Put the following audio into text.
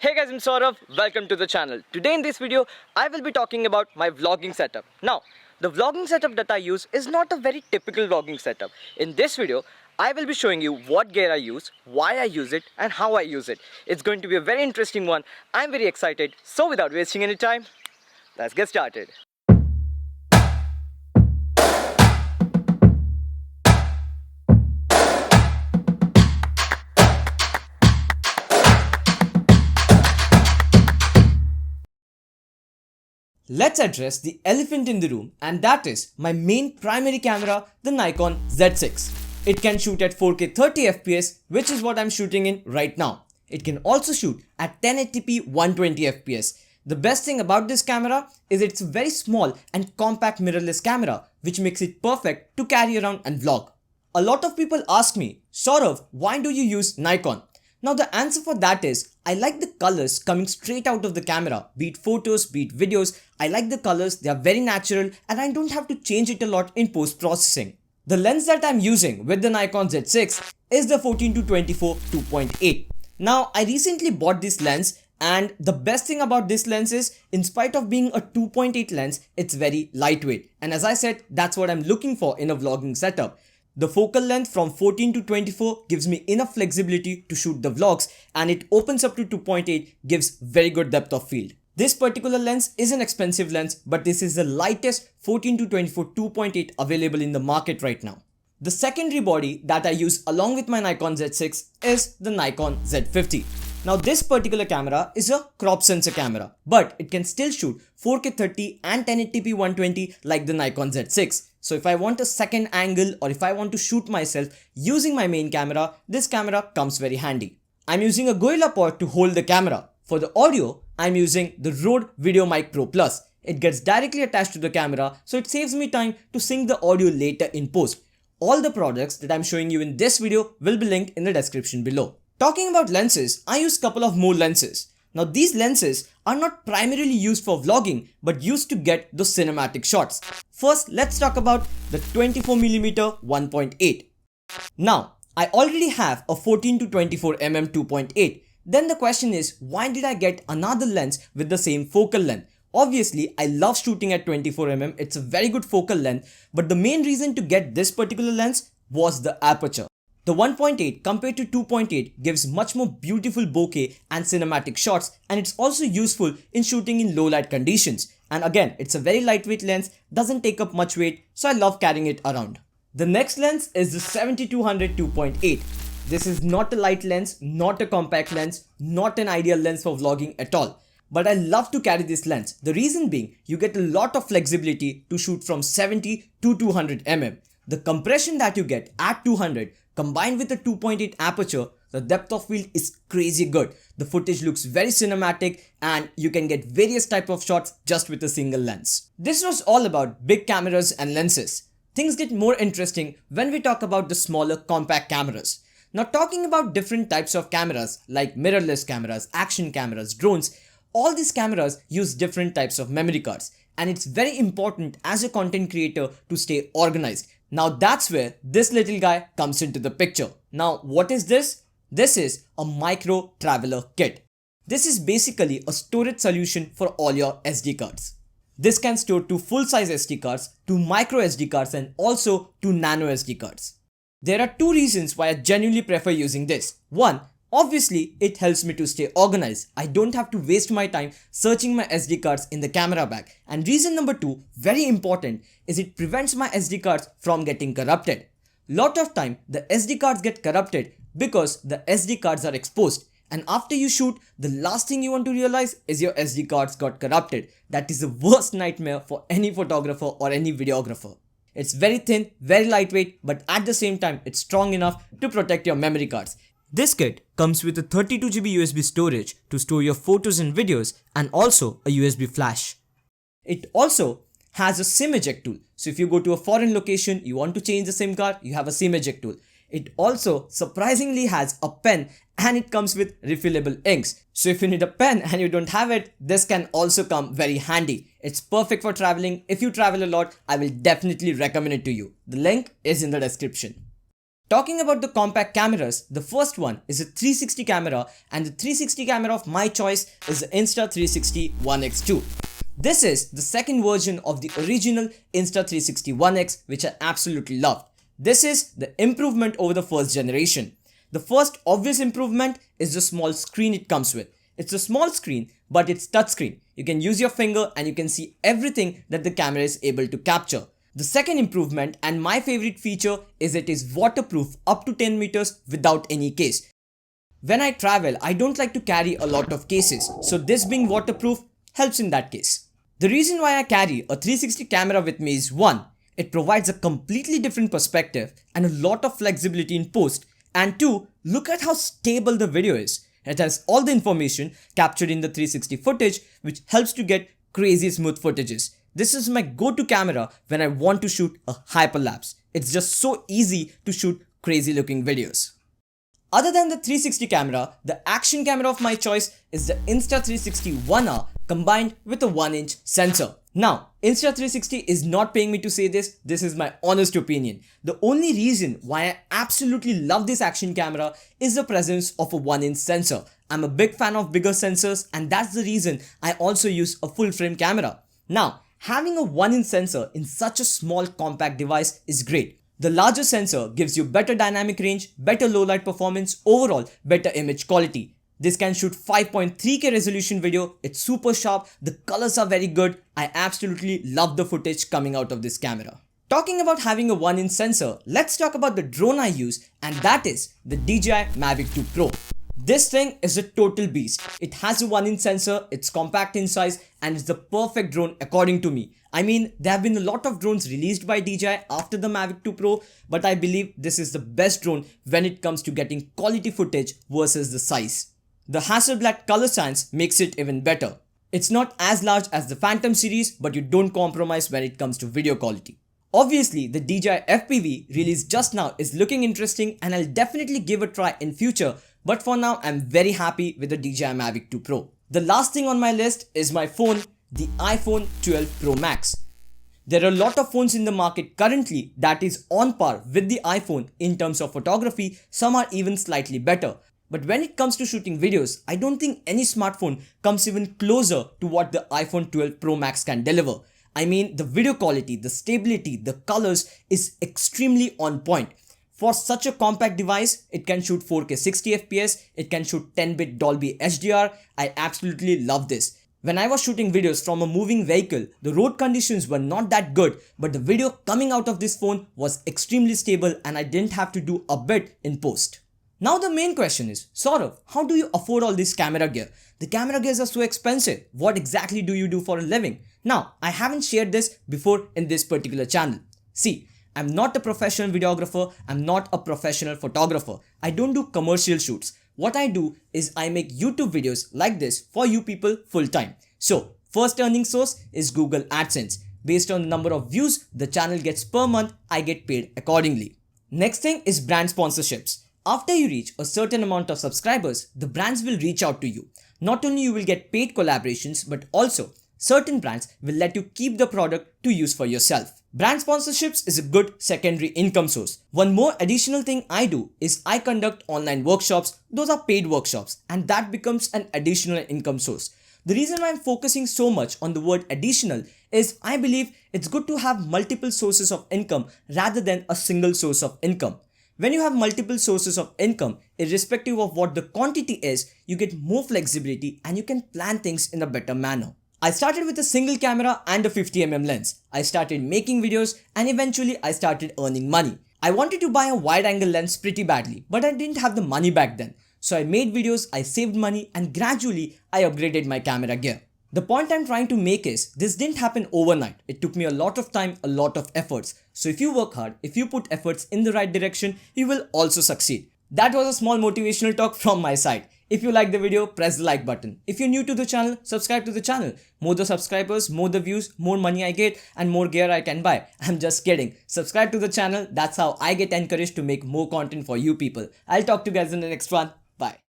Hey guys, I'm Saurav. Welcome to the channel. Today in this video, I will be talking about my vlogging setup. Now, the vlogging setup that I use is not a very typical vlogging setup. In this video, I will be showing you what gear I use, why I use it, and how I use it. It's going to be a very interesting one. I'm very excited. So without wasting any time, let's get started. Let's address the elephant in the room, and that is my main primary camera, the Nikon Z6. It can shoot at 4K 30 FPS, which is what I'm shooting in right now. It can also shoot at 1080p 120 FPS. The best thing about this camera is it's a very small and compact mirrorless camera, which makes it perfect to carry around and vlog. A lot of people ask me, Saurav, why do you use Nikon? Now the answer for that is, I like the colors coming straight out of the camera, be it photos, be it videos. I like the colors, they are very natural and I don't have to change it a lot in post-processing. The lens that I'm using with the Nikon Z6 is the 14-24 2.8. Now I recently bought this lens, and the best thing about this lens is, in spite of being a 2.8 lens, it's very lightweight. And as I said, that's what I'm looking for in a vlogging setup. The focal length from 14 to 24 gives me enough flexibility to shoot the vlogs, and it opens up to 2.8, gives very good depth of field. This particular lens is an expensive lens, but this is the lightest 14 to 24 2.8 available in the market right now. The secondary body that I use along with my Nikon Z6 is the Nikon Z50. Now this particular camera is a crop sensor camera, but it can still shoot 4K 30 and 1080p 120 like the Nikon Z6. So if I want a second angle, or if I want to shoot myself using my main camera, this camera comes very handy. I'm using a Gorilla Pod to hold the camera. For the audio, I'm using the Rode Video Mic Pro Plus. It gets directly attached to the camera, so it saves me time to sync the audio later in post. All the products that I'm showing you in this video will be linked in the description below. Talking about lenses, I use a couple of more lenses. Now these lenses are not primarily used for vlogging, but used to get those cinematic shots. First, let's talk about the 24mm 1.8. Now, I already have a 14 to 24mm 2.8. Then the question is, why did I get another lens with the same focal length? Obviously, I love shooting at 24mm, it's a very good focal length, but the main reason to get this particular lens was the aperture. The 1.8 compared to 2.8 gives much more beautiful bokeh and cinematic shots, and it's also useful in shooting in low light conditions. And again, it's a very lightweight lens, doesn't take up much weight, so I love carrying it around. The next lens is the 7200 2.8. This is not a light lens, not a compact lens, not an ideal lens for vlogging at all. But I love to carry this lens. The reason being, you get a lot of flexibility to shoot from 70 to 200mm. The compression that you get at 200 combined with the 2.8 aperture, the depth of field is crazy good. The footage looks very cinematic and you can get various type of shots just with a single lens. This was all about big cameras and lenses. Things get more interesting when we talk about the smaller compact cameras. Now talking about different types of cameras like mirrorless cameras, action cameras, drones, all these cameras use different types of memory cards, and it's very important as a content creator to stay organized. Now that's where this little guy comes into the picture. Now what is this? This is a micro traveler kit. This is basically a storage solution for all your SD cards. This can store 2 full-size SD cards, 2 micro SD cards, and also 2 nano SD cards. There are 2 reasons why I genuinely prefer using this. One, obviously it helps me to stay organized. I don't have to waste my time searching my SD cards in the camera bag. And reason number 2, very important, is it prevents my SD cards from getting corrupted. Lot of time the SD cards get corrupted because the SD cards are exposed. And after you shoot, the last thing you want to realize is your SD cards got corrupted. That is the worst nightmare for any photographer or any videographer. It's very thin, very lightweight, but at the same time it's strong enough to protect your memory cards. This kit comes with a 32GB USB storage to store your photos and videos, and also a USB flash. It also has a SIM eject tool. So if you go to a foreign location, you want to change the SIM card, you have a SIM eject tool. It also surprisingly has a pen, and it comes with refillable inks. So if you need a pen and you don't have it, this can also come very handy. It's perfect for traveling. If you travel a lot, I will definitely recommend it to you. The link is in the description. Talking about the compact cameras, the first one is a 360 camera, and the 360 camera of my choice is the Insta360 One X2. This is the second version of the original Insta360 One X, which I absolutely loved. This is the improvement over the first generation. The first obvious improvement is the small screen it comes with. It's a small screen, but it's touchscreen. You can use your finger and you can see everything that the camera is able to capture. The second improvement, and my favorite feature, is it is waterproof up to 10 meters without any case. When I travel, I don't like to carry a lot of cases, so this being waterproof helps in that case. The reason why I carry a 360 camera with me is 1. It provides a completely different perspective and a lot of flexibility in post, and 2. Look at how stable the video is. It has all the information captured in the 360 footage, which helps to get crazy smooth footages. This is my go-to camera when I want to shoot a hyperlapse. It's just so easy to shoot crazy looking videos. Other than the 360 camera, the action camera of my choice is the Insta360 1R combined with a 1-inch sensor. Now, Insta360 is not paying me to say this. This is my honest opinion. The only reason why I absolutely love this action camera is the presence of a 1-inch sensor. I'm a big fan of bigger sensors, and that's the reason I also use a full frame camera. Now, having a 1-inch sensor in such a small compact device is great. The larger sensor gives you better dynamic range, better low light performance, overall better image quality. This can shoot 5.3K resolution video, it's super sharp, the colors are very good. I absolutely love the footage coming out of this camera. Talking about having a 1-inch sensor, let's talk about the drone I use, and that is the DJI Mavic 2 Pro. This thing is a total beast. It has a 1-inch sensor, it's compact in size, and it's the perfect drone according to me. I mean, there have been a lot of drones released by DJI after the Mavic 2 Pro, but I believe this is the best drone when it comes to getting quality footage versus the size. The Hasselblad color science makes it even better. It's not as large as the Phantom series, but you don't compromise when it comes to video quality. Obviously, the DJI FPV released just now is looking interesting, and I'll definitely give a try in future, but for now I'm very happy with the DJI Mavic 2 Pro. The last thing on my list is my phone, the iPhone 12 Pro Max. There are a lot of phones in the market currently that is on par with the iPhone in terms of photography, some are even slightly better. But when it comes to shooting videos, I don't think any smartphone comes even closer to what the iPhone 12 Pro Max can deliver. I mean, the video quality, the stability, the colors is extremely on point. For such a compact device, it can shoot 4K 60 FPS, it can shoot 10-bit Dolby HDR. I absolutely love this. When I was shooting videos from a moving vehicle, the road conditions were not that good, but the video coming out of this phone was extremely stable and I didn't have to do a bit in post. Now the main question is, Saurav, how do you afford all this camera gear? The camera gears are so expensive. What exactly do you do for a living? Now, I haven't shared this before in this particular channel. See, I'm not a professional videographer, I'm not a professional photographer. I don't do commercial shoots. What I do is I make YouTube videos like this for you people full time. So, first earning source is Google AdSense. Based on the number of views the channel gets per month, I get paid accordingly. Next thing is brand sponsorships. After you reach a certain amount of subscribers, the brands will reach out to you. Not only you will get paid collaborations, but also certain brands will let you keep the product to use for yourself. Brand sponsorships is a good secondary income source. One more additional thing I do is I conduct online workshops. Those are paid workshops, and that becomes an additional income source. The reason why I'm focusing so much on the word additional is I believe it's good to have multiple sources of income rather than a single source of income. When you have multiple sources of income, irrespective of what the quantity is, you get more flexibility and you can plan things in a better manner. I started with a single camera and a 50mm lens. I started making videos and eventually I started earning money. I wanted to buy a wide angle lens pretty badly, but I didn't have the money back then. So I made videos, I saved money, and gradually I upgraded my camera gear. The point I'm trying to make is, this didn't happen overnight. It took me a lot of time, a lot of efforts. So if you work hard, if you put efforts in the right direction, you will also succeed. That was a small motivational talk from my side. If you like the video, press the like button. If you're new to the channel, subscribe to the channel. More the subscribers, more the views, more money I get, and more gear I can buy. I'm just kidding. Subscribe to the channel. That's how I get encouraged to make more content for you people. I'll talk to you guys in the next one. Bye.